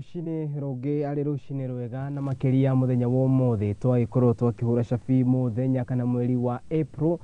rucini rungi ari rucini rwega na makiria muthenya wa umuthi twagikorwo twakihura cabi muthenya kana mweri wa April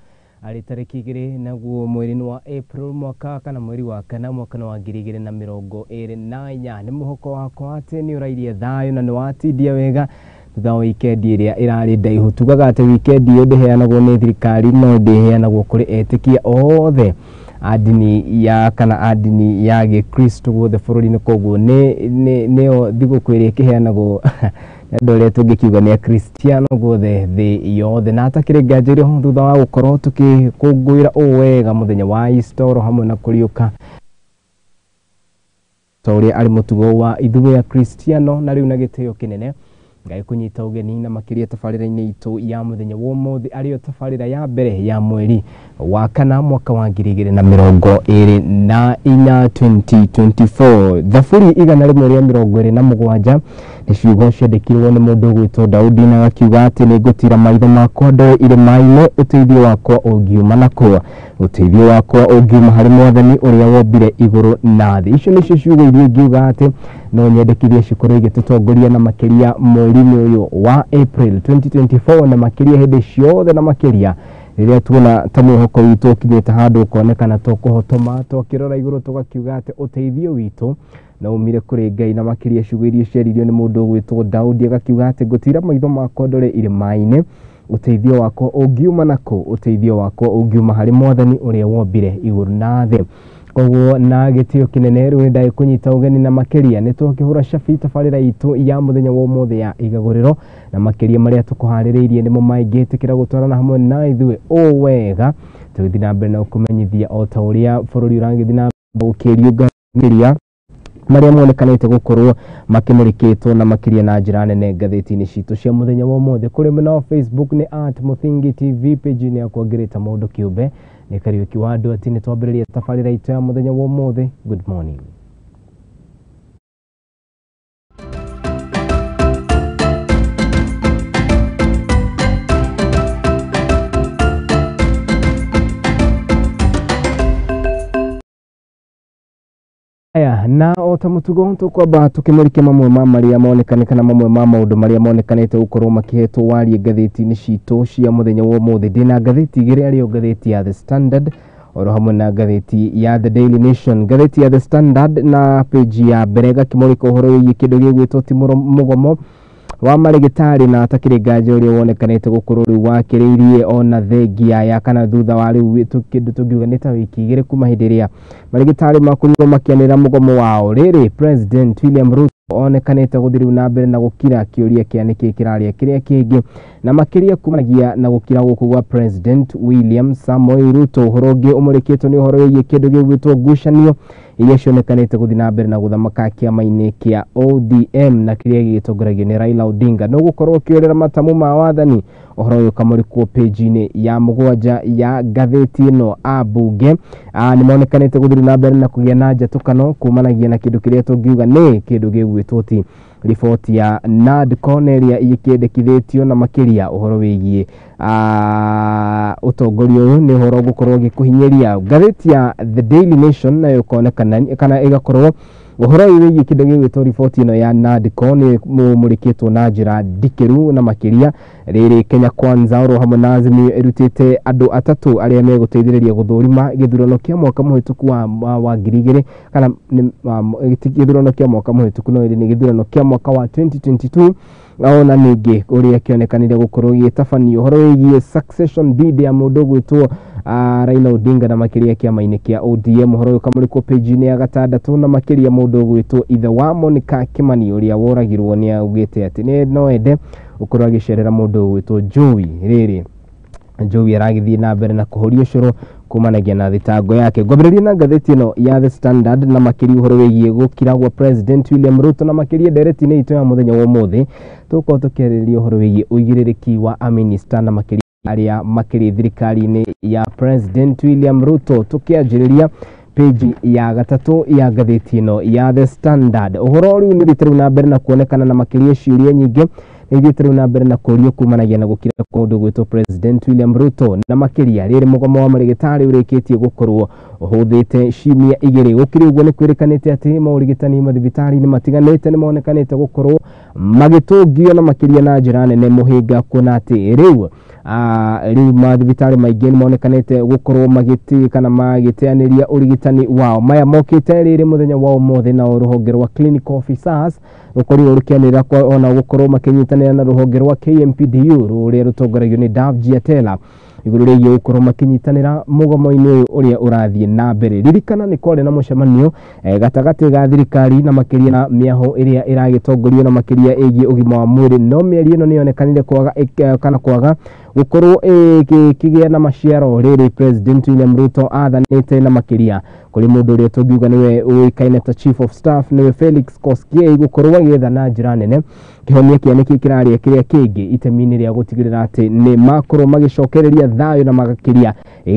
ari tariki 2 naguo mweri wa April mwaka kana mweri wa kana mwaka wa 2024 ni muhoko wakwa ati ni urairie thayo na ni watindia wega thutha wa weekend iria irari ndaihu tugaga ati weekend iyo ndiheanagwo ni thirikari no ndiheanagwo kuri etikia othe adini ya kana adini ya Gikristo guothe bururi-ini koguo neo thigũkũ ikiheanagwo ndore tungikiuga ni Kristiano guothe thi yothe na atakire nganjiri ho thutha wa gukorwo tukikungũira wega muthenya wa Easter hamwe na kuriuka tore ari mutugo wa ithuĩ ya Kristiano na riu na gitio kinene ngai kunyita ugeni na makiria tabarĩra-inĩ itu ya muthenya wa umuthi ariyo tabarĩra ya mbere ya mweri wa kana mwaka wa 2024 2024 thaburi igana rimwe rĩa 27 ni ciugo ciandĩkirwo nĩ mũndũ gwĩtwo Daudi na akiuga atĩ nĩ ngũtira maitho makwa ndore irĩma-inĩ ũteithio wakwa ũngiuma nakwa ũteithio wakwa ũngiuma harĩ Mwathani ũrĩa wombire igũrũ na thĩ. Icio nĩcio ciugo iria ingiuga atĩ no nyendekithie cikorwo igĩtũtongoria na makiria mweri-inĩ ũyũ wa April 2024 na makiria hĩndĩ ciothe na makiria rĩrĩa tuona ta mwĩhoko witũ ũkinyĩte handũ ũkonekana tũkũhotoma twakĩrora igũrũ tũgakiuga atĩ ũteithio witũ na umire kuri Ngai na makiria ciugo iria ciaririo nĩ mũndũ gwĩtwo Daudi agakiuga atĩ ngũtira maitho makwa ndore irĩma-inĩ ũteithio wakwa ũngiuma nakũ ũteithio wakwa ũngiuma harĩ Mwathani ũrĩa wombire igũrũ na thĩ. Koguo na gitio kinene rĩu ndai kunyita ugeni na makiria nĩ twakĩhura cabi tabarĩra itu ya muthenya wa umuthi ya igagũrĩro na makiria maria tukuharĩrĩirie nĩmo maingĩtĩkĩra gũtwarana hamwe na ithuĩ wega tũgĩthiĩ na mbere na kũmenyithia o ta ũrĩa bũrũri ũragĩthiĩ na gũkĩriũnganĩria maria monekanĩte gũkorwo makĩmũrĩkĩtwo na makiria na njĩra nene ngathĩti-inĩ citũ cia muthenya wa umuthi kuri mwena wa Facebook ni @Muthingi TV page ni yakwa Ngĩrĩta Maũndũ Kĩũmbe ni Kariuki wa andũ ati ni twambĩrĩria tabarĩra itu ya muthenya wa umuthi. Good morning. Na ota mutugo tukwamba tukimurike mamwe ma maria monekane kana mamwe ma maundu maria monekanete gukorwo makihetwo warie ngathĩti-inĩ citũ cia muthenya wa umuthi. Ndina ngathĩti igĩrĩ ariyo ngathĩti ya The Standard oro hamwe na ngathĩti ya The Daily Nation. Ngathĩti ya The Standard na page ya mbere gakimurika uhoro wĩgiĩ kĩndũ gĩgwĩtwo ti mũgomo wa marigitari na atakire nganja ũrĩa wonekanete gukorwo rĩu wakĩrĩirie ona thengia ya kana thutha wa rĩu kĩndũ tũngiuga nĩ ta wiki igĩrĩ kuma hĩndĩ ĩrĩa marigitari makorirwo makĩanĩrĩra mũgomo wao. Rĩrĩ President William Ruto onekanete gũthiĩ rĩu na mbere na gũkira kĩũria kĩa nĩkĩ kĩraria kĩrĩa kĩngĩ na makiria kumanagia na gũkira gũkũ gwa President William Samoei Ruto. Ũhoro ũngĩ ũmũrĩkĩtwo nĩ ũhoro wĩgiĩ kĩndũ gĩgwĩtwo ngucanio iria cionekanĩte gũthiĩ na mbere na gũthamaka kĩama-inĩ kĩa ODM na kĩrĩa gĩgĩtongoragio nĩ Raila Odinga no gũkorwo kĩorera matamu ma wathani. Ũhoro ũyũ kamũrĩkwo page-inĩ ya 7 ya ngathĩti ĩno abunge nĩ monekanĩte gũthiĩ na mbere na kũgĩa na njatũkano kumanagia na kĩndũ kĩrĩa tũngiuga nĩ kĩndũ gĩgwĩtwo ti riboti ya NADCO ĩrĩa ĩkĩendekithĩtio na makiria ũhoro wĩgiĩ ũtongoria ũyũ nĩ ũhoro gũkorwo gĩkũhinyĩria. Ngathĩti ya The Daily Nation nayo konekana kana ĩgakorwo ũhoro wĩgiĩ kĩndũ gĩgwĩtwo riboti ĩno ya NADCO nĩ mũmũrĩkĩtwo na njĩra ndikĩru na makiria. Rĩrĩ Kenya Kwanza oro hamwe na Azimio ĩrutĩte andũ atatũ arĩa megũteithĩrĩria gũthũrima gĩthurano kĩa mwaka mũhĩtũku wa 2000 kana gĩthurano kĩa mwaka mũhĩtũku no nĩ gĩthurano kĩa mwaka wa 2022 ona ningĩ ũrĩa kĩonekanire gũkorwo gĩtabanio ũhoro wĩgiĩ succession deed ya mũndũ gwĩtwo Raila Odinga na makiria kĩama-inĩ kĩa ODM. Ũhoro ũyũ kamũrĩkwo page-inĩ ya 6 na makiria mũndũ gwĩtwo ithe wa Monica Kimani ũrĩa woragirwo nĩ augĩte atĩ no ende ũkorwo agĩcerera mũndũ gwĩtwo Joey. Rĩrĩ Joey aragĩthiĩ na mbere na kũhoria ũcũrũ kumanagia na thitango yake. Ngwambĩrĩria na ngathĩti ĩno ya The Standard na makiria ũhoro wĩgiĩ gũkira gwa President William Ruto na makiria ndereti-inĩ itũ ya muthenya wa umuthi tũkorwo tũkĩarĩrĩria ũhoro wĩgiĩ ũigĩrĩrĩki wa minister na makiria arĩa makĩrĩ thirikari-inĩ ya President William Ruto. Tũkĩanjĩrĩria page ya 3 ya ngathĩti ĩno ya The Standard. Ũhoro rĩu nĩ rĩtĩrũ na mbere na kuonekana na makiria ciũria nyingĩ igitru na mbere na kurio kumanagia na gukira kundu gwito President William Ruto na makiria riri mugomo wa marigitari urikitie gukorwo uhuthite cimia igiri gukiri uguo ni kwirikanite ati maurigitani mathibitari ni matiganite ni monekanite gukorwo magitungio na makiria na njira nene muhinga kuona ati riu mathibitari maingi ni monekanite gukorwo magiti kana magiteaniria urigitani wao maya mokite riri muthenya wa umuthi na ruhonge rwa clinical officers rukorwo rukianira kwa ona gukorwo makinyitanira na ruhonge rwa KMPDU ruria rutongoragio ni Dav Giatela iguru rigiye gukorwo makinyitanira mugomo-ini uyu uria urathie na mbere ririkana ni kwari na mucemanio gatagati ga thirikari na makiria na miaho iria iragitongorio na makiria igi ugima wa mwiri no mieri ino nionekanire kwaga gukorwo kigia na maciaro riri President William Ruto athanite na makiria kuri mundu uria tungiuga niwe uikaine ta Chief of Staff niwe Felix Koskei gukorwo agitha na njira nene kihonia kia niki kiraria kiria kingi itemini ria gutigirira ati ni makorwo magicokereria thayo na magakiria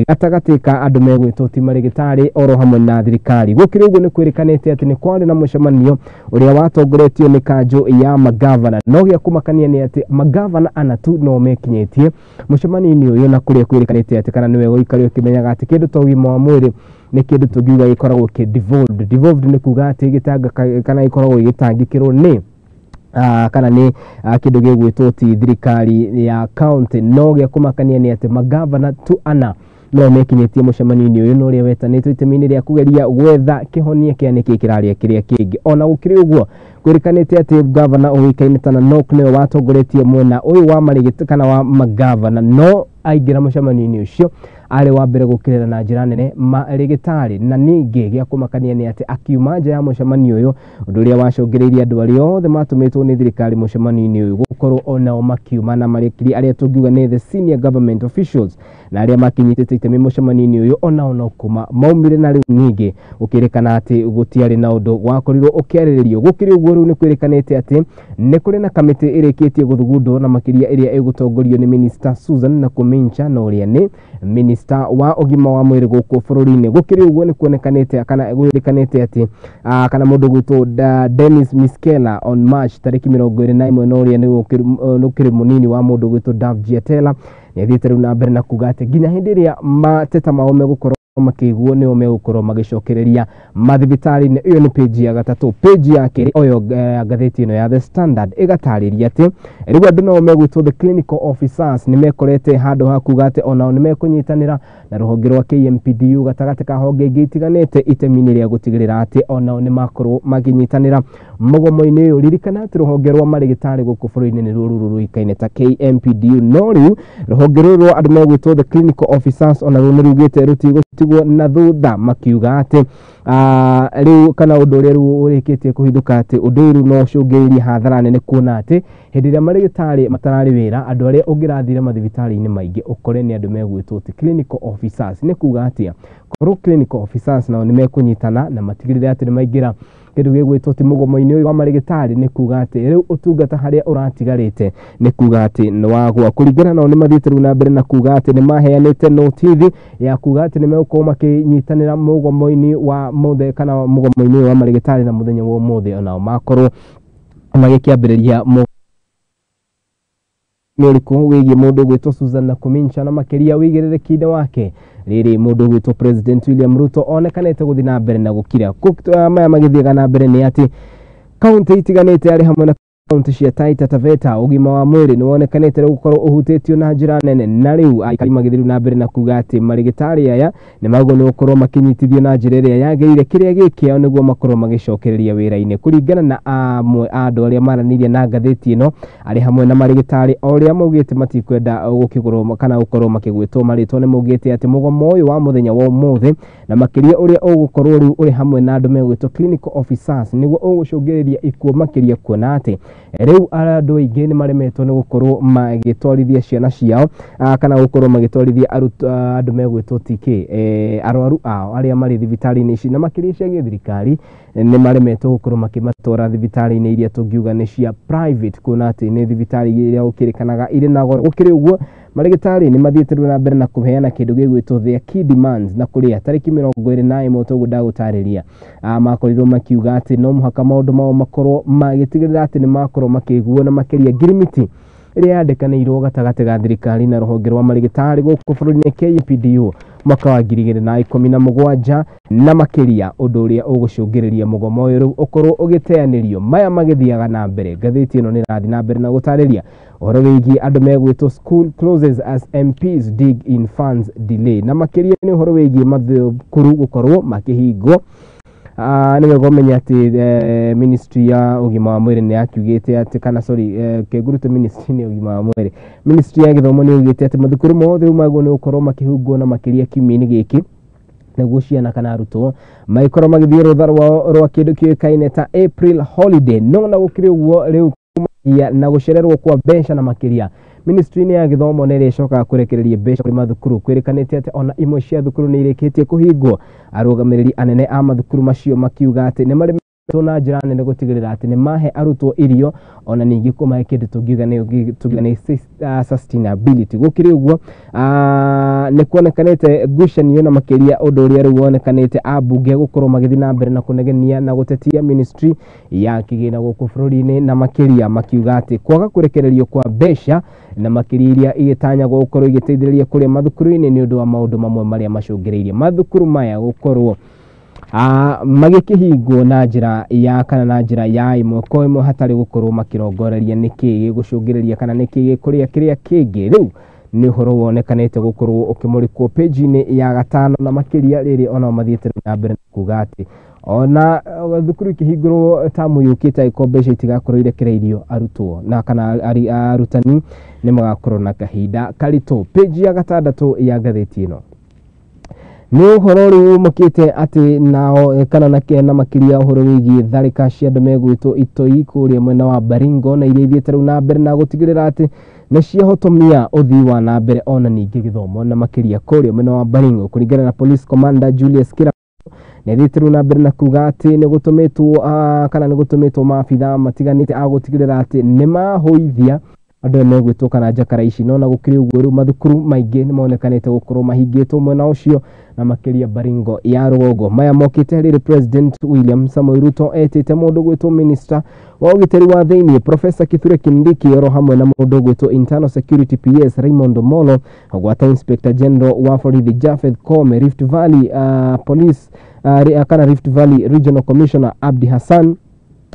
gatagati ka andu megwitwo ti marigitari oro hamwe na thirikari gukiri uguo ni kwirikanite ati ni kwari na mucemanio uria watongoretio ni kanjo ya magavana no gia kumakania ni ati magavana ana tu no mekinyetie mucemanio-ini uyu na kuria kwirikanite ati kana niwe guikario kimenyaga ati kindu to ugima wa mwiri ni kindu tungiuga gikoragwo ki devolved ni kuga ati gitanga kana gikoragwo gitangikirwo ni kana ni kindu gigwitwo ti thirikari ya county no gia kumakania ni ati magavana tu ana no mekinyetie mucemanio-ini uyu no ria wetanitwo itemini ria kugeria gwetha kihonia kia niki kiraria kiria kingi ona gukiri uguo kwirikanite ati governor uikaine tana nok niwe watongoretie mwena uyu wa marigiti kana wa magavana no aingira mucemanio-ini ucio ari wa mbere gukirira na njira nene marigitari na ningi gia kumakania ni ati akiuma nja ya mucemanio uyu undu uria wacungiriirie andu aria othe matumitwo ni thirikari mucemanio-ini uyu gukorwo onao makiuma na marikiri aria tungiuga ni the senior government officials na aria makinyitite itemi mucemanio-ini uyu onao no kuma maumire na riu ningi ukirikana ati gutiari na undu wakorirwo ukiariririo gukiri uguo riu ni kwirikanite ati ni kuri na kamiti irikitie guthugundo na makiria iria igutongorio ni Minister Susan Nakumincha no uria ni Minister wa ugima wa mwiri guku bururi-ini gukiri uguo ni kuonekanite kana gwirikanite ati kana mundu gwitwo Dennis Miskela on March tariki 21 no uria ni ukiri munini wa mundu gwitwo Dav Giatela ni athiite riu na mbere na kuga ati nginya hindi iria mateta mao megukorwo makiguo ni megukorwo magicokereria mathibitari-ini iyo ni page ya gatatu page ya keri oyo gatheti ino ya The Standard igatariria ati riu andu no megwitwo the clinical officers ni mekorete handu ha kuga ati onao ni mekunyitanira na ruhonge rwa KMPDU gatagati ka honge igitiganite itemini ria gutigirira ati onao ni makorwo maginyitanira mugomo-ini uyu ririkana ati ruhonge rwa marigitari guku bururi-ini ni ruru ruikaine ta KMPDU no riu ruhonge ruru rwa andu megwitwo the clinical officers ona ru nirugite rutigo tigwo na thutha makiuga ati riu kana undu uria riu urikitie kuhithuka ati undu riu no cungiriria hathara nene kuona ati hindi iria marigitari matarari wira andu aria ungirathire mathibitari-ini maingi ukore ni andu megwitwo ti clinical officers ni kuga atia korwo clinical officers nao ni mekunyitana na matigirire ati ni maingira kindu gigwitwo ti mugomo-ini uyu wa marigitari ni kuga ati riu utungata haria uratigarite ni kuga ati ni wagwa kuringana nao ni mathiite riu na mbere na kuga ati ni maheanite notithi ya kuga ati ni megukorwo makinyitanira mugomo-ini wa muthe kana mugomo-ini uyu wa marigitari na muthenya wa muthe onao makorwo magikiambiriria muriku wigie mundu gwitwo Susan Nakumincha na makiria wigirire wake riri mundu gwitwo President William Ruto onekanete guthi na mbere na gukira maya magithiga na mbere ni ati county itiganite ari hamwe na county cia Taita Taveta ugima wa mwiri ni wonekanete gukorwo uhutitio na njira nene na riu aikari magithiru na mbere na kuga ati marigitari aya ni mago ni gukorwo makinyitithio na njira iria yageire kiria gikiao niguo makorwo magicokereria wira-ini kuringana na amwe andu aria maranirie na ngatheti ino ari hamwe na marigitari oria maugite matikwenda gukigurwo kana gukorwo makigwitwo maritwo ni maugite ati mugomo uyu wa muthenya wa umuthi na makiria uria ugukorwo riu uri hamwe na andu megwitwo clinical officers niguo ugucungiriria ikuo makiria kuona ati riu andu aingi ni maremetwo ni gukorwo magitwarithia ciana ciao kana gukorwo magitwarithia andu megwitwo TK arwaru ao aria mari thibitari-ini ici na makiria cia githirikari ni maremetwo gukorwo makimatwara thibitari-ini iria tungiuga ni cia private kuona ati ni thibitari iria ukirikanaga iri na goro gukiri uguo marigitari ni mathiite na mbere na kuheana kindu gigwitwo their key demands na kuria tariki 21 toguda gutariria makorirwo makiuga ati no muhaka maundu mao makorwo magitigirira ati ni makorwo makiguo na makeria ngirimiti iria yandĩkanĩirwo gatagati ga thirikari na rũhonge rwa marigitari gũkũ bũrũri-inĩ KPDU mwaka wa 2017 na makeria ũndũ ũrĩa ũgũcũngĩrĩria mũgomo ũyũ ũkorwo ũgĩteanĩrio maya magĩthiaga na mbere. Ngathĩti ĩno nĩ ĩrathiĩ na mbere na gũtarĩria ũhoro wĩgiĩ andũ megwĩtwo school closes as MPs dig in funds delay na makeria nĩ ũhoro wĩgiĩ mathukuru gũkorwo makĩhingwo. Nĩwe gomenya ati ministry ya ugima wa mwĩrĩ nĩ yakiugĩte ati kana Kĩngũrũto ministry nĩ ugima wa mwĩrĩ, ministry ya gĩthomo nĩ yugĩte ati mathukuru mothe rĩu magwo nĩ gũkorwo makĩhingwo na makeria kiumia-inĩ gĩkĩ nĩguo ciana kana arutwo magĩkorwo magĩthiĩ rũtha rwa kĩndũ kĩũĩkaine ta April holiday. No na gũkĩrĩ ũguo rĩu na gũcererwo kwa mbeca na makeria, ministry ya gĩthomo nĩ ĩrĩcokaga kũrekereria mbeca kũrĩ mathukuru kwĩrĩkanĩte ati ona imwe cia thukuru nĩ irĩkĩtie kũhingwo. Arũgamĩrĩri anene a mathukuru macio makiuga ati nĩ marĩ na njĩra nene gũtigĩrĩra ati nĩ mahe arutwo irio ona ningĩ kũmahe kĩndũ tũngiuga nĩ sustainability. Gũkĩrĩ ũguo nĩ kuonekanĩte ngucanio na makeria ũndũ ũrĩa rĩu wonekanĩte ambunge gũkorwo magĩthiĩ na mbere na kũnegenia na gũtetia ministry ya kĩgĩna gũkũ bũrũri-inĩ na makeria makiuga ati kwaga kũrekererio kwa mbeca na makeria iria igĩtanyagwo gũkorwo igĩteithĩrĩria kũrĩa mathukuru-inĩ nĩ ũndũ wa maũndũ mamwe marĩa macũngĩrĩirie mathukuru maya gũkorwo magĩkĩhingwo na njĩra ya kana na njĩra ya ĩmwe kwa ĩmwe hatarĩ gũkorwo makĩrongoreria nĩkĩ gĩgũcũngĩrĩria kana nĩkĩ gĩkũrĩa kĩrĩa kĩngĩ. Rĩu nĩ ũhoro wonekanĩte gũkorwo ũkĩmũrĩkwo page-inĩ ya 5 na makeria rĩrĩ ona mathiĩte na mbere kuuga ati ona thukuru ikĩhingũrwo tamu yũkĩte ĩko mbeca itigakorwo irekereirio arutwo na kana arutani nĩ magakorwo na kahinda karitũ. Page ya 6 ya ngathĩti ĩno nĩ ũhoro rĩu ũmũkĩte ati nao kana na makeria ũhoro wĩgiĩ tharĩka cia andũ megwĩtwo itoi kũrĩa mwena wa Baringo na iria ithiĩte rĩu na mbere na gũtigĩrĩra ati nĩ ciahotomia ũthii wa na mbere ona ningĩ gĩthomo na makeria kũrĩa mwena wa Baringo. Kũringana na police commander Julius Kira nĩ ithiĩte rĩu na mbere na kuuga ati nĩ gũtũmĩtwo maabitha matiganĩte a gũtigĩrĩra ati nĩ mahũithia andũ megwĩtwo kana njakara ici. No na gũkĩrĩ ũguo rĩu mathukuru maingĩ nĩ monekanĩte gũkorwo mahingĩtwo mwena ũcio na makeria Baringo ya rũgongo. Maya mokĩte rĩrĩ President William Samoei Ruto etĩte mũndũ gwĩtwo minister wa ũgitĩri wa thĩinĩ Professor Kithure Kindiki oro hamwe na mũndũ gwĩtwo internal security PS Raymond Omolo, gwata Inspector General wa borithi Japheth Koome, Rift Valley Police kana Rift Valley Regional Commissioner Abdi Hassan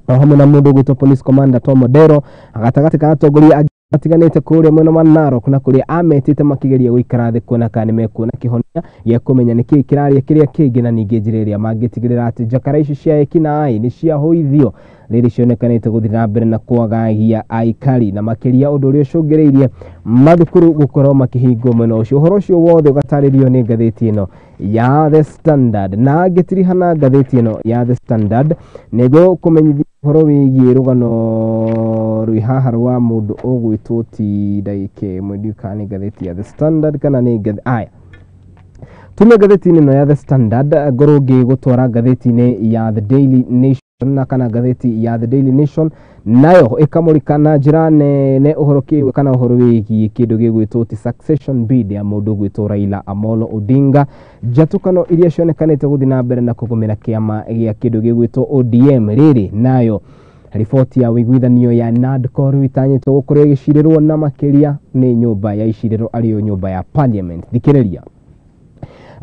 hamwe na mũndũ gwĩtwo Police Commander Tom Odero, gatagatĩ ka atongoria atiganĩte kũrĩa mwena wa Narok na kũrĩa ametĩte makĩgeria gũikara thĩ kuona kana nĩmekuona kĩhonia gĩa kũmenya nĩkĩ kĩrarĩa kĩrĩa kĩngĩ na ningĩ njĩra ĩrĩa mangĩtigĩrĩra atĩ njakara ici cia ekinaĩ nĩ ciahũithio rĩrĩ cionekanĩte gũthiĩ na mbere na kwagagia aikari na makeria ũndũ ũrĩa ũcũngĩrĩirie mathukuru gũkorwo makĩhingwo mwena ũcio. Ũhoro ũcio wothe ũgatarĩrio nĩ ngathĩti ĩno ya The Standard na ngĩtirihana ngathĩti ĩno ya The Standard nĩguo kũmenyithia ũhoro wĩgiĩ rũgano rwĩ haha rwa mũndũ ũgwĩtwo ti ndagĩka ĩmwe ndiũka nĩ ngathĩti ya The Standard kana nĩ ngathĩti tume ngathĩti-inĩ ĩno ya The Standard ngorwo ngĩgũtwara ngathĩti-inĩ ya The Daily Nation na kana ngathĩti ya The Daily Nation nayo ĩkamũrĩka na njĩra nene ũhoro kĩu kana ũhoro wĩgiĩ kĩndũ gĩgwĩtwo ti succession bid ya mũndũ gwĩtwo Raila Amolo Odinga, njatũkano iria cionekanĩte gũthiĩ na mbere na kũgũmĩra kĩama gĩa kĩndũ gĩgwĩtwo ODM. Rĩrĩ nayo riboti ya wĩiguithanio ya NADCO rĩu itanyĩtwo gũkorwo ĩgĩcirĩrwo na makeria nĩ nyũmba ya icirĩro arĩyo nyũmba ya Parliament. Thikĩrĩria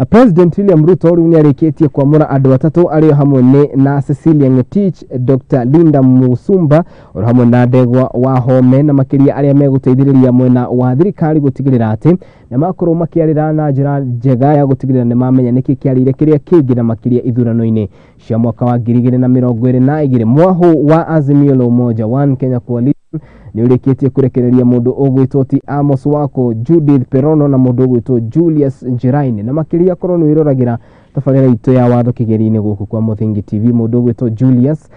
President William Ruto rĩu nĩ arĩkĩtie kwamũra andũ atatũ arĩa hamwe na Cecilia Ngetich, Dr. Linda Musumba oro hamwe na Ndegwa Wahome na makeria arĩa megũteithĩrĩria mwena wa thirikari gũtigĩrĩra atĩ nĩ makorwo makĩarĩra na njĩra njega ya gũtigĩrĩra nĩ mamenya nĩkĩ kĩarĩire kĩrĩa kĩngĩ na makeria ithurano-inĩ cia mwaka wa 2022. Mwahũ wa Azimio la Umoja One Kenya Coalition nĩ ũrĩkĩtie kũrekereria mũndũ ũgwĩtwo ti Amos Wako, Judith Perono na mũndũ ũgwĩtwo Julius Njiraine na makeria korwo nĩ wĩroragĩra tabarĩra itũ ya watho kĩgeri-inĩ gũkũ kwa Mũthingi TV. Mũndũ ũgwĩtwo Julius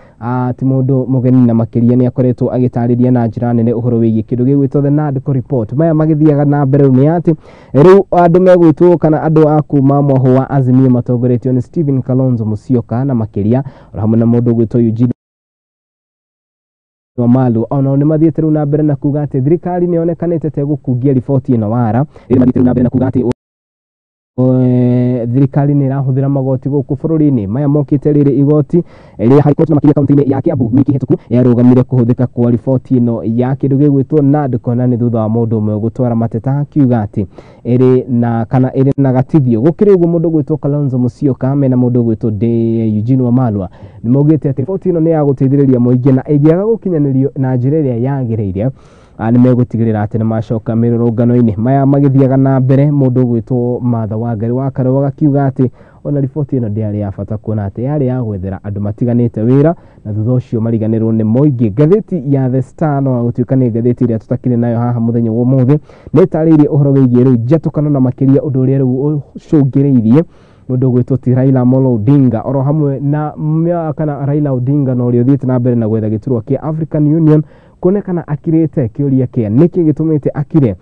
ti mũndũ mũgeni na makeria nĩ akoretwo agĩtarĩria na njĩra nene ũhoro wĩgiĩ kĩndũ gĩgwĩtwo The NADCO report. Maya magĩthiaga na mbere nĩ atĩ rĩu andũ megwĩtwo kana andũ a kuma mwahũ wa Azimio matongoretio nĩ Stephen Kalonzo Musyoka na makeria oro hamwe na mũndũ ũgwĩtwo Eugene Wamalwa ona ni mathiete ru na mbere na kuga ati thirikari ni onekanite te gukungia riboti ino wara iri mathiete ru na mbere na kuga ati thirikari ni irahuthira magoti guku bururi-ini maya mokite riri igoti ria High Court na makiria kaunti-ini ya Kiambu wiki hituku yarugamire kuhuthika kwa riboti ino ya kindu gigwitwo NAD kona ni thutha wa mundu umwe gutwara mateta akiuga ati iri na gatithio gukiri uguo mundu gwitwo Kalonzo Musyoka mena mundu gwitwo Eugene Wamalwa ni maugite ati riboti ino ni ya guteithiriria muingi na ingiaga gukinyanirio na njira iria yagiriire ani megutigirira ati ni macoka mirurungano-ini maya magithiaga na mbere mundu gwitwo Martha Wangari wa Karua akiuga ati ona riboti ino ndiari ya bata kuona ati yari ya gwethera andu matiganite wira na thutha ucio mariganirwo ni moingi. Gatheti ya The Star no gutuika ni gatheti iria tutakire nayo haha muthenya wa umuthi ni taririe uhoro wigie riu njatukano na makiria undu uria riu ucungireirie mundu gwitwo ti Raila Amolo Odinga oro hamwe na kana Raila Odinga no rio thiete na mbere na gwetha giturwa kia African Union kuonekana akirite kiuria kia niki gitumite akire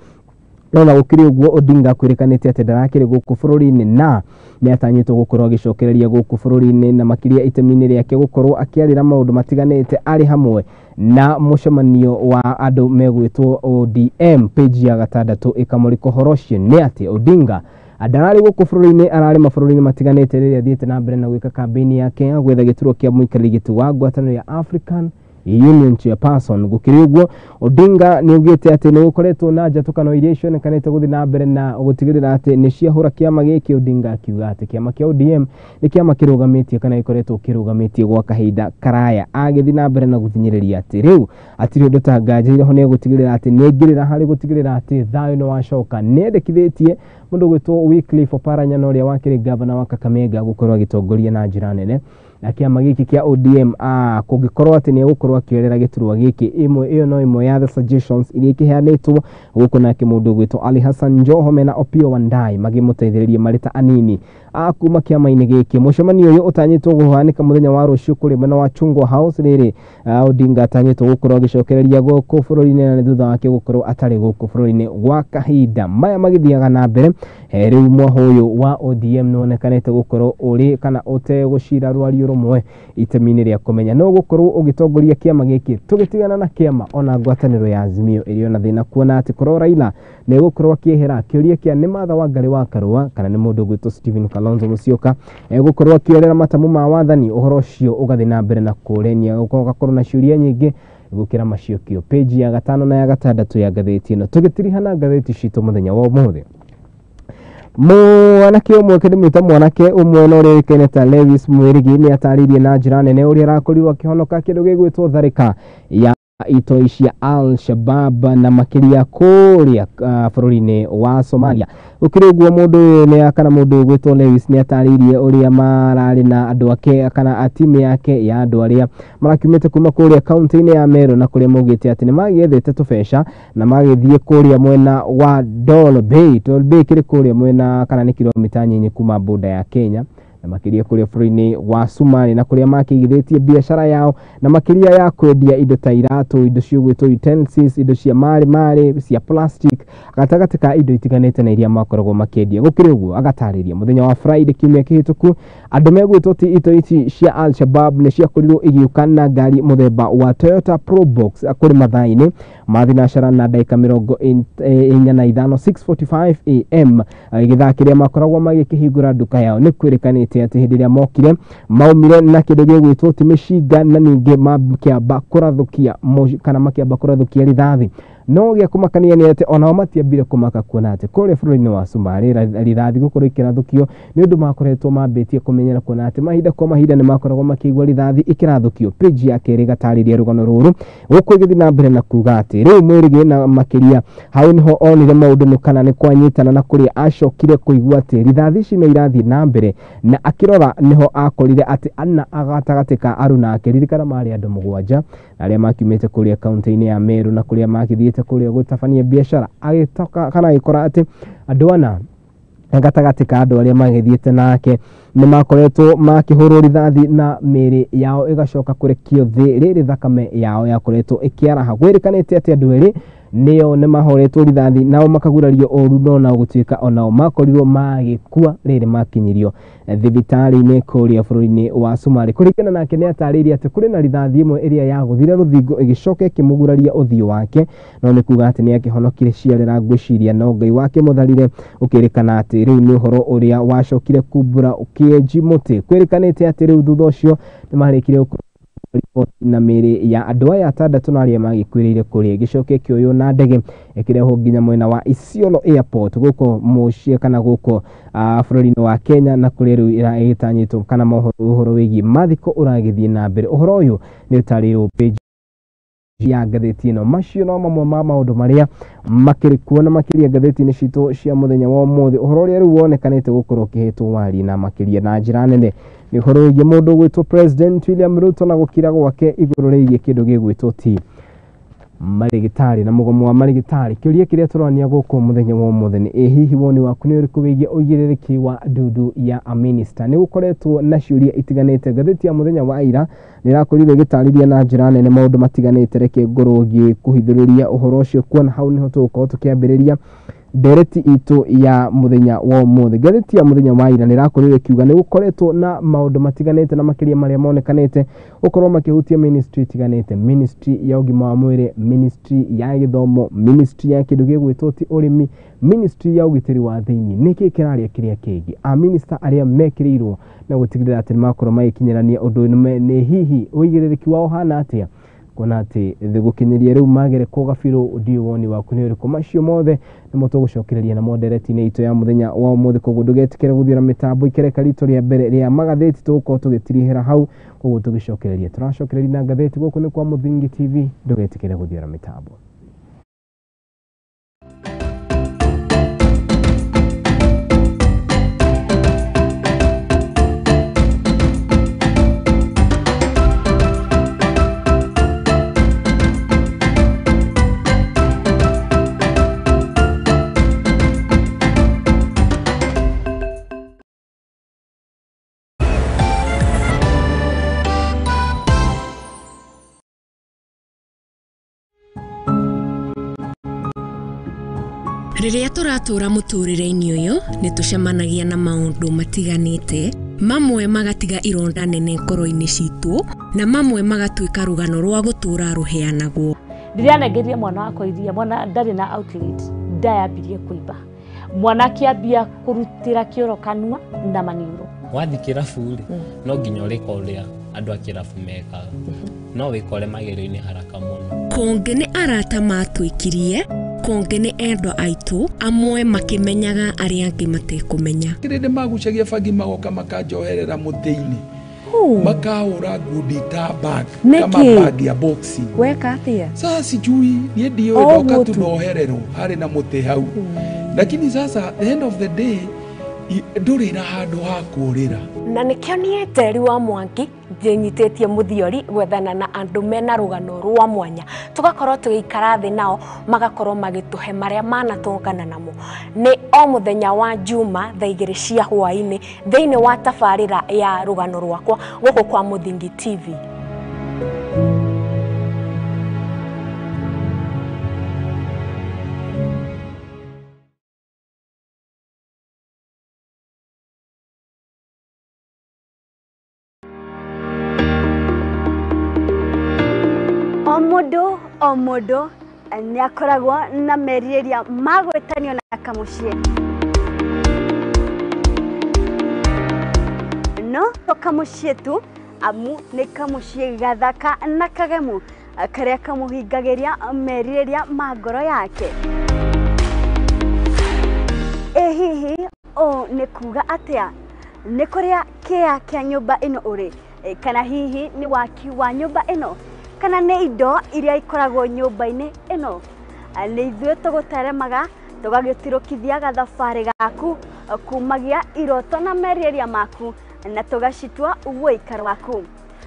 no gukiri uguo Odinga kwirikanite ati ndarakiri guku bururi-ini na ni atanyitwo gukorwo agicokereria guku bururi-ini na makiria itemi-ini riake gukorwo akiarira maundu matiganite ari hamwe na mucemanio wa andu megwitwo ODM page ya 6 ikamuriko horocio ni ati Odinga adarari guku bururi-ini arari mabũrũri-inĩ matiganite riria thiete na mbere na gwika kampeni yake gwetha giturwa kia muikari gitu wa ngwatanĩro ya African Union Chairperson. Gukiri uguo Odinga ni ugite ati ni gukoretwo na njatukano iria cionekanite guthi na mbere na gutigirira ati ni ciahura kiama giki. Odinga akiuga ati kiama kia ODM ni kiama kirugamitie kana ikoretwo kirugamitie gwa kahinda karaya agithi na mbere na guthinyiriria ati riu atiri undu tangaje ho ni gutigirira ati ni ngirira hari gutigirira ati thayo no wacoka nendekithitie mundu gwitwo Wycliffe Oparanya no ria wakiri governor wa Kakamega gukorwo agitongoria na njira nene na kiama giki kia ODM kungikorwo ati ni gukorwo akierera giturwa giki imwe iyo no imwe ya the suggestions iria ikiheanitwo guku na kimundu gwitwo Ali Hassan Joho mena Opiyo Wandayi magimuteithiririe marita anini akuma kiama-ini giki. Mucemanio uyu utanyitwo guhanika muthenya wa rucio kuri mwena wa Chungwa House riri Odinga atanyitwo gukorwo agicokereria guku bururi-ini na thutha wake gukorwo atari guku bururi-ini gwa kahinda maya magithiaga na mbere riu mwaho uyu wa ODM nonekanite gukorwo uri kana ute gucira rwario rumwe itemi-ini ria kumenya no gukorwo ugitongoria kiama giki tugitigana na kiama ona ngwataniro ya Azimio iri ona thina kuona ati korwo Raila ni gukorwo akiehera kiuria kia ni Martha Wangari wa Karua kana ni mundu gwitwo Stephen Kalonzo Musyoka gukorwo akiorera matamu ma wathani uhoro ucio ugathi na mbere na kurenia gukorwo na ciuria nyingi gukira maciokio page ya 5 na ya 6 ya gatheti ino tugitirihana gatheti citu muthenya wa umuthi. Mwanake umwe kedimita mwanake umwe no ririkene ta Lewis Mwirigi ni ataririe na njira nene uria arakorirwo akihonoka kindu gigwitwo tharika ya itoi cia Al-Shabab na makiria kuria bururi-ini wa Somalia. Ukiri uguo mundu ni kana mundu gwitwo Lewis ni ataririe uria marari na andu ake kana atimu yake ya andu aria marakiumite kuma kuria kaunti-ini ya Meru na kuria mugite ati ni magiethete tubesha na magithie kuria mwena wa Dol Bay kiri kuria mwena kana ni kilomita nyinyi kuma boda ya Kenya na makiria kuria bururi-ini wa Somali na kuria makigithitie biashara yao na makiria ya kwendia indo ta iratu indo cio gwitwo utensils indo cia mari cia plastic gatagati ka indo itiganite na iria makoragwo makendia. Gukiri uguo agatariria muthenya wa Friday kiumia kihituku andu megwitwo ti ito ici cia Al-Shabab ni cia korirwo igiuka na ngari muthemba wa Toyota Probox kuri mathaa-ini mathinacara na dakika 45 6:45 am igithaa kiria makoragwo magikihingura nduka yao ni kwirikanite ati hindi ria mokire maumire na kindu gigwitwo ti mishinga na ningi makiamba kurathukia kana makiamba kurathukia rithathi no gia kumakania ni ati ona matiambire kumaka kuona ati kuri bururi-ini wa Somali rithathi gukorwo ikirathukio ni undu makoretwo mambitie kumenyera kuona ati mahinda kwa mahinda ni makoragwo makigwa rithathi ikirathukio. Page ya keri gatariria rugano ruru guku igithi na mbere na kuga ati riu Mwirigi na makiria hau niho onire maundu ni kana ni kwanyitana na kuria acokire kuigua ati rithathi ici no irathi na mbere na akirora niho akorire ati ana agatagatika aruna akiririkana mari andu 7 aria makiumite kuria kaunti-ini ya Meru na kuria makithiete kuria gutabania biashara agitoka kana ikora ati andu ana gatagatika andu aria magithiete nake ni makoretwo makihurwo rithathi na miri yao igacoka kurekio thi riri thakame yao yakoretwo ikiaraha gwirikanite ati andu eri neo nĩ mahoretwo rithathi nao makagurario oru no na gũtuĩka onao makorirwo magĩkua rĩrĩ makinyirio thibitarĩ-inĩ kũrĩa bũrũri-inĩ wa Somali. Kũringana nake nĩ atarĩirie atĩ kũrĩ na rithathi ĩmwe ĩrĩa yagũthire rũthingo ĩgĩcoka ĩkĩmũguraria ũthiũ wake, no nĩ kuga atĩ nĩ akĩhonokire ciarĩra ngwĩciria no Ngai wake mũtharire. Ũkĩrĩkana atĩ rĩu nĩ ũhoro ũrĩa wacokire kumbura ũkĩenji mũtĩ. Kwĩrĩkanĩte atĩ rĩu thutha ũcio nĩ marĩkire ripoti na mĩrĩ ya andũ aya 6 na arĩa magĩkuĩrĩire kũrĩa gĩcoke kĩoyo na ndege ĩkĩrehwo nginya mwena wa Isiolo Airport gũkũ mũciĩ kana gũkũ bũrũri-inĩ wa Kenya, na kũrĩa rĩu ĩratanyĩtwo kana ũhoro wĩgiĩ mathiko ũragĩthiĩ na mbere. Ũhoro ũyũ nĩ ũtarĩirwo page ya ngathĩti ĩno. Macio no mamwe ma maũndũ marĩa makĩrĩ kuo na makĩria ngathĩti-inĩ citũ cia mũthenya wa ũmũthĩ. Ũhoro ũrĩa rĩu wonekanĩte gũkorwo ũkĩhetwo wari na makĩria na njĩra nene nĩ ũhoro wĩgiĩ mũndũ gwĩtwo President William Ruto na gũkira gwake igũrũ rĩgiĩ kĩndũ gĩgwĩtwo ti marigitari na mũgomo wa marigitari. Kĩũria kĩrĩa tũrania gũkũ mũthenya wa ũmũthĩ nĩ hihi woni waku nĩ ũrĩkũ wĩgiĩ ũigĩrĩrĩki wa ndudu ya minister? Nĩ gũkoretwo na ciũria itiganĩte. Ngathĩti ya mũthenya wa ira nĩ ĩrakorire ĩgĩtarĩria na njĩra nene maũndũ matiganĩte. Reke ngorwo ngĩkũhithũrĩria ũhoro ũcio kuona hau nĩho tũgũkorwo tũkĩambĩrĩria ndereti itũ ya mũthenya wa ũmũthĩ. Ngathĩti ya mũthenya wa ira nĩ ĩrakorire ĩkiuga nĩ gũkoretwo na maũndũ matiganĩte na makĩria marĩa monekanĩte gũkorwo makĩhutia ministry itiganĩte: ministry ya ũgima wa mwĩrĩ, ministry ya gĩthomo, ministry ya kĩndũ gĩgwĩtwo ti ũrĩmi, ministry ya ũgitĩri wa thĩinĩ. Nĩkĩ kĩraria kĩrĩa kĩngĩ a minister arĩa mekĩrĩirwo na gũtigĩrĩra atĩ nĩmakorwo magĩkinyĩrania ũndũ nĩ hihi ũigĩrĩrĩki wao hana atĩa, kuona atĩ gũkinyĩria rĩu magere kwa gabirũ ndiũ woni waku nĩ ũrĩkũ? Macio mothe nĩmo tũgũcokereria namo ndereti-inĩ itũ ya mũthenya wa ũmũthĩ, koguo ndũgetikĩre gũthiĩra mĩtambo ikereka ritũ rĩa mbere rĩa magathĩti tũgũkorwo tũgĩtirihĩra hau, koguo tũgĩcokereria tũracokereria na ngathĩti gũkũ nĩ kwa Mũthingi TV, ndũgetikĩre gũthiĩra mĩtambo. Rĩrĩa tũratũra mũtũrĩre-inĩ ũyũ nĩ tũcemanagia na maũndũ matiganĩte, mamwe magatiga ironda nene ngoro-inĩ citũ na mamwe magatuĩka rũgano rwa gũtũra rũheanagwo. Ndĩranengeria mwana wakwa iria, mwana ndarĩ na outlet, ndayambirie kũimba, mwana kĩambia kũrutĩra kĩoro kanua na maniũrũ. Wathi kĩrabu no nginya ũrĩka ũrĩa andũ a kĩrabu mekaga, no wĩkore magerio-inĩ haraka mũno. Kũngĩ nĩ arata matwĩkirie, kũngĩ nĩ endwa aitũ, amwe makĩmenyaga arĩa angĩ matekũmenya. Kĩrĩndĩ magucagia bangi magoka makanjoherera mũtĩ-inĩ, makahũra ngundi ta bag kama bag ya boxing. Weka atĩa? Sasa sijui niĩ ndiũĩ ndoka tunohererwo harĩ na mũtĩ hau, lakini sasa the end of the day ndũrĩ na handũ ha kũũrĩra. Na nĩkĩo niĩ Njeri wa Mwangi njĩnyitĩtie mũthiori gwethana na andũ mena rũgano rwa mwanya, tũgakorwo tũgĩikara thĩ nao magakorwo magĩtũhe marĩa manatũngana namo. Nĩ o mũthenya wa Juma thaa 2 cia hwaĩ-inĩ thĩinĩ wa tabarĩra ya rũgano rwakwa gũkũ kwa Mũthingi TV. O mũndũ nĩ akoragwo na merirĩria magwĩtanio na kamũciĩ. No to kamũciĩ tu, amu nĩ kamũciĩ gathaka na kagemu karĩa kamũhingagĩria merirĩria ma ngoro yake. Hihi nĩ kuga atĩa? Nĩ kũrĩa kĩa kĩa nyũmba ĩno ũrĩ, kana hihi nĩ waki wa nyũmba ĩno, kana nĩ indo iria ikoragwo nyũmba-inĩ ĩno. Nĩ ithuĩ tũgũteremaga tũgagĩtirũkithia gathabarĩ gaku kumagia iroto na merirĩria maku na tũgacitua ũikaro waku.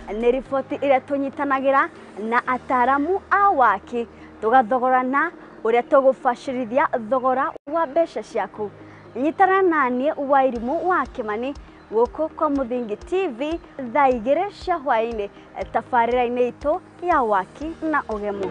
Nĩ riboti ĩrĩa tũnyitanagĩra na ataaramu a waki, tũgathogorana ũrĩa tũgũbacĩrithia thogora wa mbeca ciaku. Nyitana naniĩ Wairimu wa Kĩmani gũkũ kwa Mũthingi TV thaa 2 cia hwaĩ-inĩ tabarĩra-inĩ itũ ya waki na ũgemu.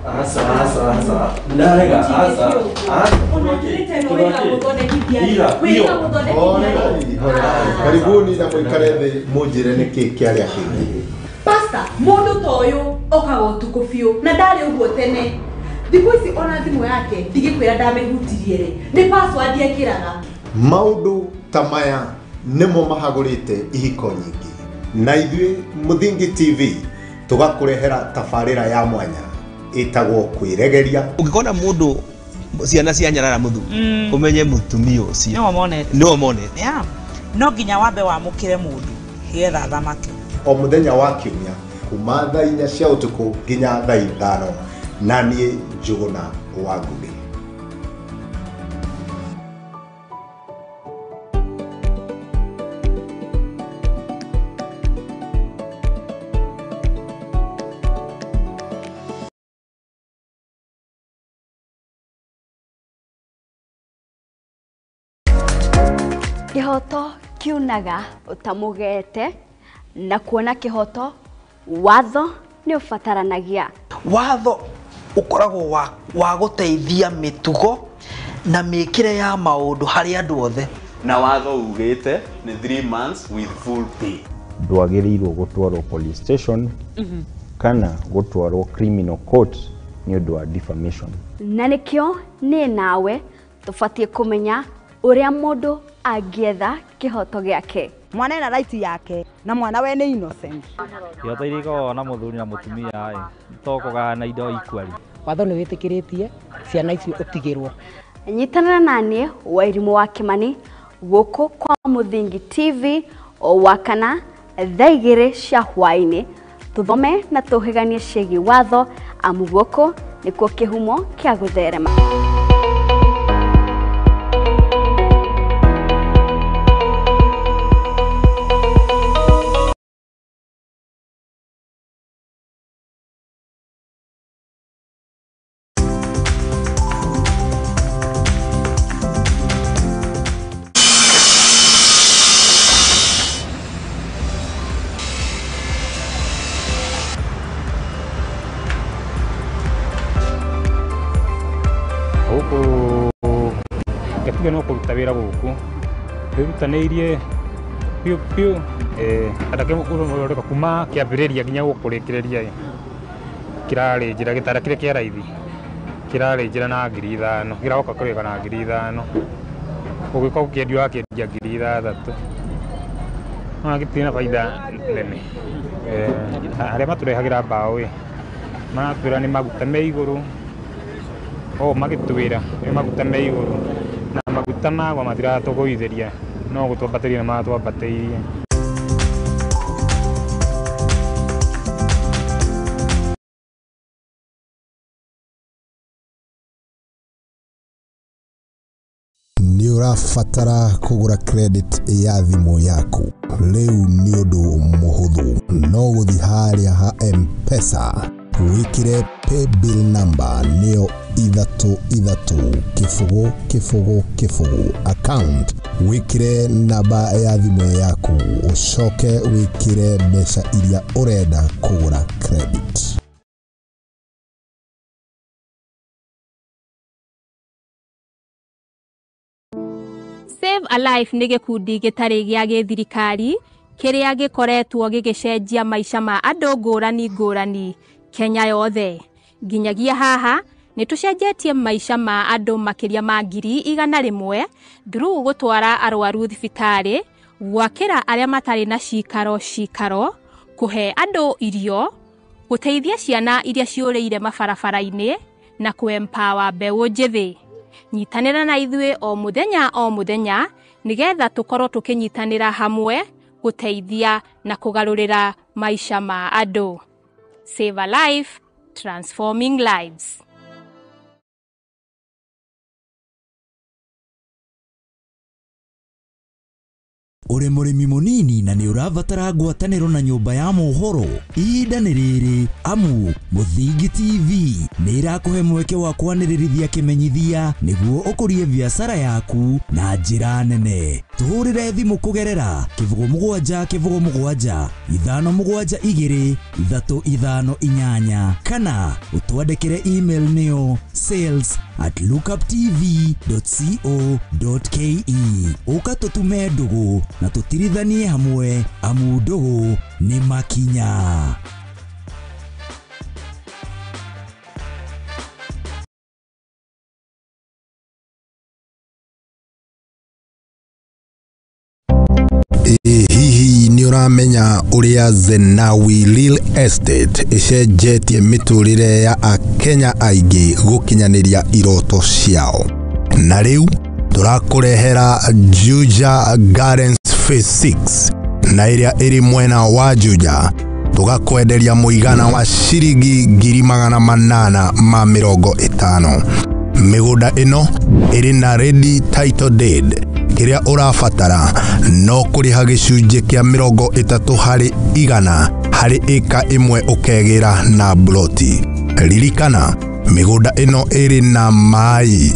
Asa. Ndarega, asa. Karibuni na mwikare thĩ mũnjĩre nĩkĩ kĩarĩa kĩngĩ. Pastor, mũndũ ta ũyũ okaga ũtukũ biũ na ndarĩ ũguo tene. Thikũ ici ona thimũ yake ndigĩkwĩra ndamĩhutirie rĩ. Nĩ password ekĩraga. Maũndũ ta maya nĩmo mahagũrĩte ihiko nyingĩ. Na ithuĩ Mũthingi TV tũgakũrehera tabarĩra ya mwanya ĩtagwo kwĩregeria. Ũngĩkona mũndũ ciana cia nyarara muthu umenye mutumia ucio no monete no nginya wambe wamũkĩre mũndũ getha thamake. O mũthenya wa kiumia kuma thaa 4 cia ũtukũ nginya thaa 5 na niĩ Njũgũna wa Ngugi. Kihoto kiunaga utamugete na kuona kihoto watho ni ufataranagia. Watho ukoragwo wa guteithia mitugo na mikire ya maundu hari andu othe. Na watho ugite ni 3 months with full pay. Ndwagĩrĩirwo gũtwarwo police station kana gũtwarwo criminal court ni ũndũ wa defamation. Na nikio ni nawe tufatie kumenya uria mundu agietha kihoto giake. Mwana ena right yake na mwana we ni innocent. Kihoto iriko na muthuri na mutumia tokoga na indo equally. Watho ni witikiritie ciana icio utigirwo. Nyitanana nanie Wairimu wa Kimani guku kwa Muthingi TV o wakana thaa 2 cia hwaini tuthome na tuhiganie ciĩgiĩ watho amu guku nikuo kihumo kia gutherema. Gatiga no kuruta wĩra gũkũ wĩrutanĩirie piũ andake ũreka kuma kĩambĩrĩria nginya gũkũrĩkĩrĩria kĩrarĩ njĩra gĩtara kĩrĩa kĩa raithi kĩrarĩ njĩra na 5,000 kĩragoka kũrĩka na 5,000 ũgĩkorwo ũkĩendio wakĩendia 3,000 no gĩtirĩ na baida nene arĩa matũrehagĩra mbaũ maratwĩra nĩ maguta me igũrũ magĩtwĩra nĩ maguta me igũrũ na maguta magwa matiratũgũithĩria no gũtwambatĩria na matwambatĩirie. Nĩ ũrabatara kũgũra credit ya thimũ yaku. Rĩu nĩ ũndũ mũhũthũ, no gũthiĩ harĩa ha M-Pesa wĩkĩre paybill number nĩyo 33 account wĩkĩre namba ya thimũ yaku ucoke wĩkĩre mbeca iria ũrenda kũgũra credit. Save a Life nĩ gĩkundi gĩtarĩ gĩa gĩthirikari kĩrĩa gĩkoretwo gĩgĩcenjia maica ma andũ ngũrani Kenya yothe. Nginyagia haha nĩ tũcenjetie maica ma andũ makĩria ma 100,000 through gũtwara arwaru thibitarĩ, gwakĩra arĩa matarĩ na cikaro, kũhe andũ irio, gũteithia ciana iria ciũrĩire mabarabara-inĩ na kũ-empower mbeũ njĩthĩ. Nyitanĩra na ithuĩ o mũthenya nĩgetha tũkorwo tũkĩnyitanĩra hamwe gũteithia na kũgarũrĩra maica ma andũ. Save a Life, transforming lives. uri murimi munini na ni urabatara ngwataniro na nyumba ya mohoro ihinda ni riri amu Muthingi TV ni irakuhe mweke wa kwanirithia kimenyithia niguo ukurie biashara yaku na njira nene. Tuhurire thimu kugerera kivugo mugwanja 572 kana utwandikire email niyo sales@lookuptv.co.ke ukatutume ndugu na tutirithanie hamwe amu ndugu ni makinya. Hihi ni uramenya uria Zenawi Real Estate icenjetie miturire ya Akenya aingi gukinyaniria iroto ciao. Na riu turakurehera Juja Gardens Phase 6 na iria iri mwena wa Juja tugakwenderia muigana wa ciringi 850,000. Migunda ino iri na ready title deed. Kiria urabatara no kuriha gicunje kia 30% hari eka imwe ukegira na bloti. Ririkana migunda ino iri na mai,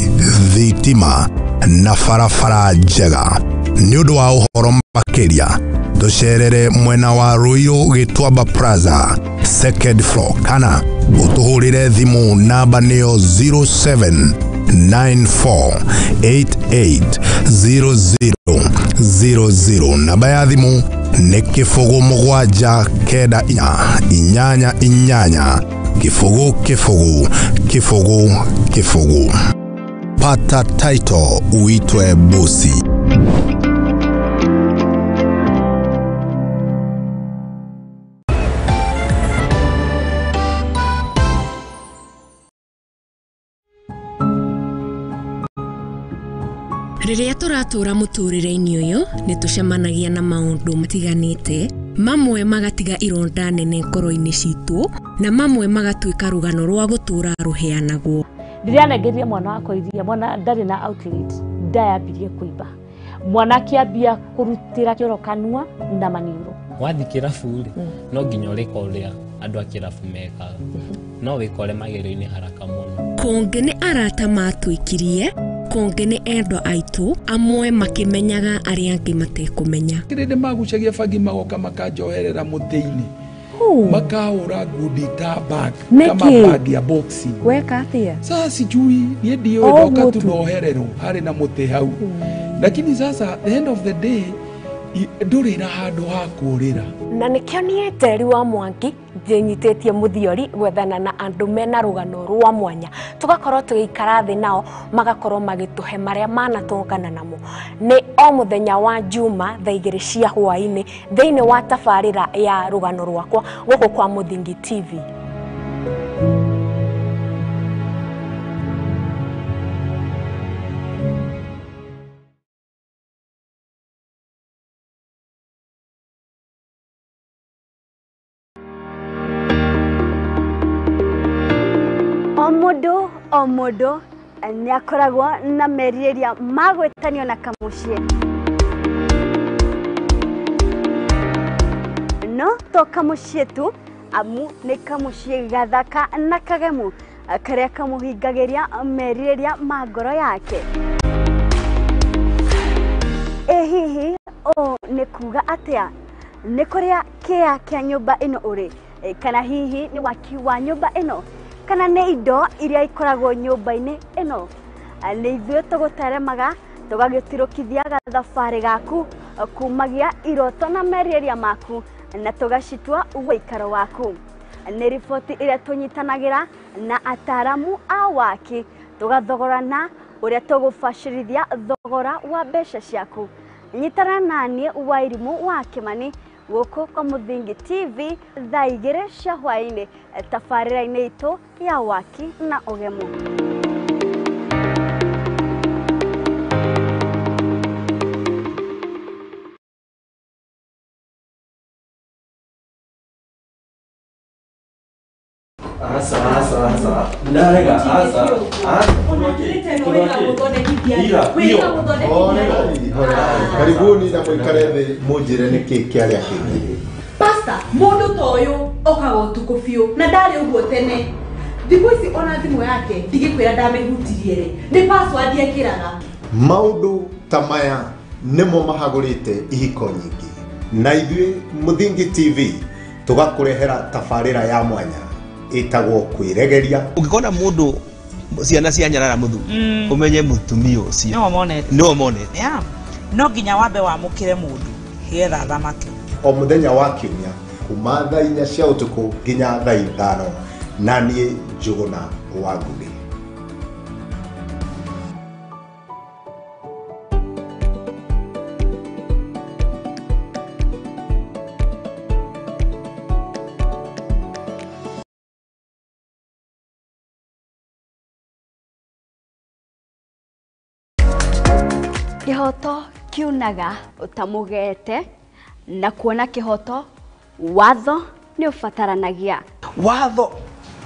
thitima na barabara njega. Ni undu wa uhoro makiria tucerere mwena wa Royal Gitwamba Plaza second floor kana utuhurire thimu namba niyo 0794880000. Namba ya thimu ni kifugu mugwanja kenda inyanya inyanya kifugu. Pata title uitwe bosi. Riria turatura muturire-ini uyu ni tucemanagia na maundu matiganite, mamwe magatiga ironda nene ngoro-ini citu na mamwe magatuika rugano rwa gutura ruheanagwo. Ndirianegeria mwana wakwa iria, mwana ndari na outlet, ndayambirie kuiba. Mwana kiambia kurutira kioro kanua na maniuro. Wathi kirabu no nginya urika uria andu a kirabu mekaga no wikore magero-ini haraka muno. Konge ni arata matwikirie, konge ni endwa aitu, amwe makimenyaga aria angi matekumenya. Kirinde magucagia bangi magoka makanjoherera muti-ini makahura ngundi ta bag kama bag ya boxi. Weka atia sasa sijui nie ndio ndoka tu ndoherero hari na muti hau. Lakini sasa the end of the day nduri na handu ha kurira na nikio niete riwa Mwangi njinyitetie muthiori gwethana na andu mena rugano rwa mwanya tugakorwo tugikara thi nao magakorwo magituhe maria manatongana namo. Ni o muthenya wa Juma thaa 2 cia hwaini thiini wa tabarira ya rugano rwakwa guku kwa Muthingi TV. Omodo ni akoragwo na meriria magwetanio na kamucie. No to kamucie tu amu ni kamucie gathaka na kagemu karia kamuhingagiria meriria magoro yake. Hihi ni kuga atia ni kuria kia nyumba ino uri kana hihi ni waki wa nyumba ino kana ne indo iria ikoragwo nyumba-ini ino. Ni ithuĩ tũgũteremaga tũgagĩtirũkithia gathabarĩ gaku kumagia iroto na meriria maku na tũgacitua ũikaro waku. Nĩ riboti iria tũnyitanagĩra na ataramu a waki tũgathogorana ũrĩa tũgũbacĩrithia thogora wa mbeca ciaku. Nyitana naniĩ Wairimu wa Kimani guku kwa Muthingi TV thaa 2 cia hwaini tabarĩra-inĩ itũ ya waki na ũgemu. Asa. Ndarega asa. Karibuni na mwikare thĩ mũnjĩre nĩkĩ kĩarĩa kĩngĩ. Pastor, mundu toyo okaga utuku biu na ndari uguo tene. Thiku ici ona thimu yake ndigikwira ndamehutirie ri. Ni password yekiraga. Maũndũ ta maya nĩmo mahagũrĩte ihiko nyingĩ. Na ithuĩ Mũthingi TV tũgakũrehera tabarĩra ya mwanya ĩtagwo kwĩregeria. Ũngĩkona mũndũ ciana cia nyarara muthu umenye mutumia ucio no monete no nginya wambe wamũkĩre mũndũ getha thamake. O mũthenya wa kiumia kuma thaa 4 cia ũtukũ nginya thaa 5 na niĩ Njũgũna wa Ngugi. Kihoto kiunaga utamugete na kuona kihoto watho ni ufataranagia. Watho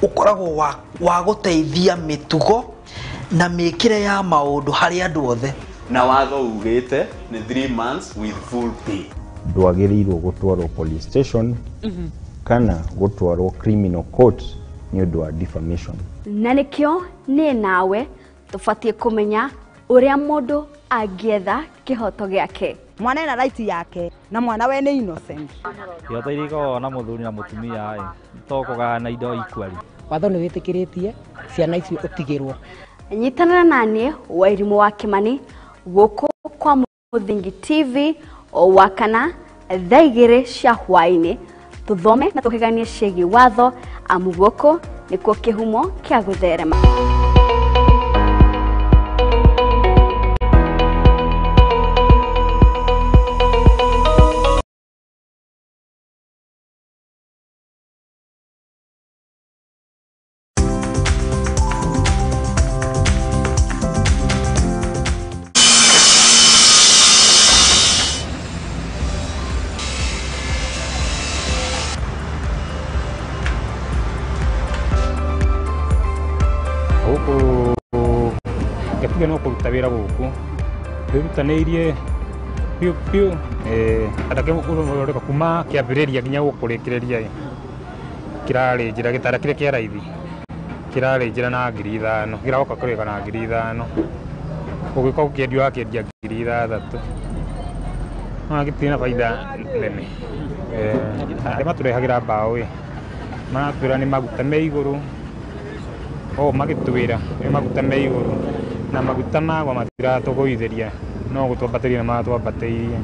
ukoragwo wa guteithia mitugo na mĩkĩre ya maũndũ harĩ andũ othe. Na watho ugĩte nĩ 3 months with full pay. Ndwagĩrĩirwo gũtwarwo police station kana gũtwarwo criminal court nĩ ũndũ wa defamation. Na nĩkĩo nĩ nawe tũbatie kũmenya ũrĩa mũndũ angĩetha kihoto gĩake. Mwana ena right yake na mwana we nĩ innocent. Kĩhoto irĩkoragwo na mũthuri na mũtumia tokoga na indo ikwari. Watho nĩ wĩtĩkĩrĩtie ciana icio ũtigĩrwo. Nyitanĩra naniĩ Wairimu wa Kimani gũkũ kwa Mũthingi TV o wakana thaa 2 cia hwaĩ-inĩ tũthome na tũkĩganie ciĩgiĩ watho amu gũkũ nĩkuo kĩhumo kĩa gũtherema. Gatiga no kũruta wĩra gũkũ wĩrutanĩirie piũ andake ũreka kuma kĩambĩrĩria nginya gũkũrĩkĩrĩria kĩrarĩ njĩra gĩtara kĩrĩa kĩa raithi kĩrarĩ njĩra na 5,000 kĩragoka kũrĩka na 5,000 ũgĩkorwo ũkĩendia wakĩendia 3,000 na gĩtirĩ na baida nene arĩa matũrehagĩra mbaũ maratwĩra nĩ maguta me igũrũ magĩtwĩra nĩ maguta me igũrũ na maguta magwa matiratũgũithĩria no gũtwambatĩria na matwambatĩirie.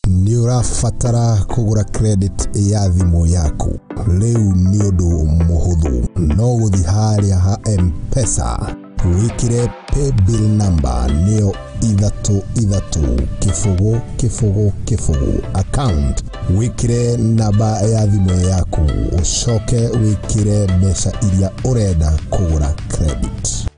Nĩ ũrabatara kũgũra credit ya thimũ yaku. Rĩu nĩ ũndũ mũhũthũ, no gũthiĩ harĩa ha M-Pesa wĩkĩre paybill number nĩyo 33 account wĩkĩre namba ya thimũ yaku ucoke wĩkĩre mbeca iria ũrenda kũgũra credit.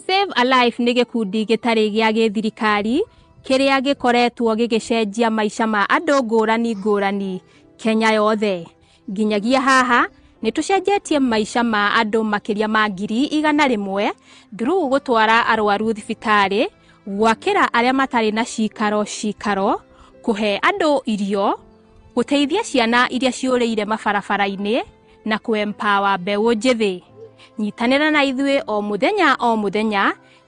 Save a Life nĩ gĩkundi gĩtarĩ gĩa gĩthirikari kĩrĩa gĩkoretwo gĩgĩcenjia maica ma andũ ngũrani ngũrani Kenya yothe. Nginyagia haha nĩ tũcenjetie maica ma andũ makĩria ma 100,000 through gũtwara arwaru thibitarĩ, gwakĩra arĩa matarĩ na cikaro, kũhe andũ irio, gũteithia ciana iria ciũrĩire mabarabara-inĩ na kũ-empower mbeũ njĩthĩ. Nyitanĩra na ithuĩ o mũthenya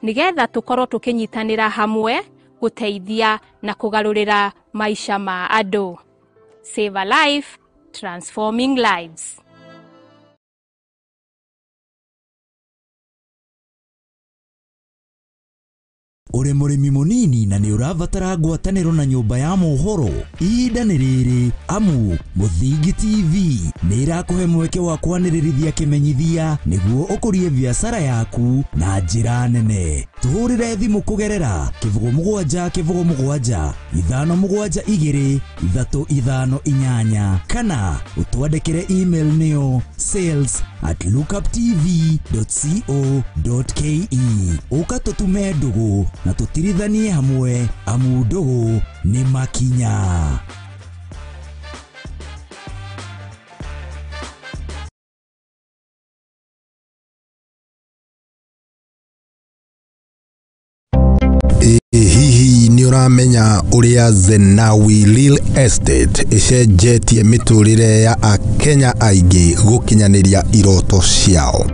nĩgetha tũkorwo tũkĩnyitanĩra hamwe gũteithia na kũgarũrĩra maica ma andũ. Save a Life, transforming lives. uri murimi munini na ni urabatara ngwatanĩro na nyũmba ya mohoro ihinda nĩ rĩrĩ amu Mũthingi TV nĩ ĩrakũhe mweke wa kwanĩrĩrithia kĩmenyithia nĩguo ũkũrie biacara yaku na njĩra nene. Tuhũrĩre thimũ kũgerera 0777 572 358 kana ũtwandĩkĩre email nĩyo sales@lookuptv.co.ke. Ũka tũtume ndũgũ na tũtirithanie hamwe amu ndũgũ nĩ makinya. Hihi ni uramenya uria Zenawi Real Estate icenjetie miturire ya Akenya aingĩ gukinyaniria iroto ciao.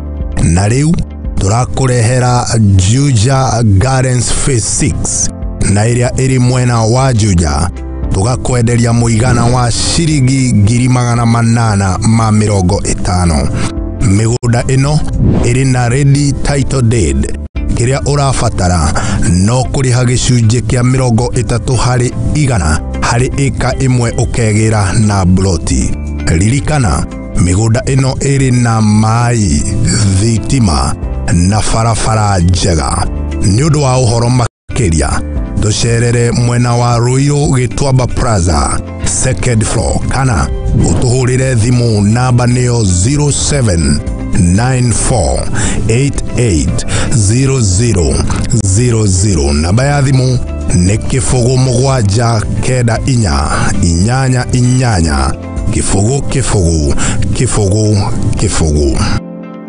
Na riu turakurehera Juja Gardens Phase 6 na iria iri mwena wa Juja tugakwenderia muigana wa ciringi 850,000. Migunda ino iri na ready title deed. Kiria urabatara no kuriha gicunjĩ kia 30% hari eka imwe ukegira na bloti. Ririkana migunda ino iri na mai, thitima na barabara njega. Ni undu wa uhoro makiria tucerere mwena wa Ruiru Gitwamba Plaza second floor kana utuhurire thimu namba niyo 0794880000. Namba ya thimu ni 0774948888. Kifugu.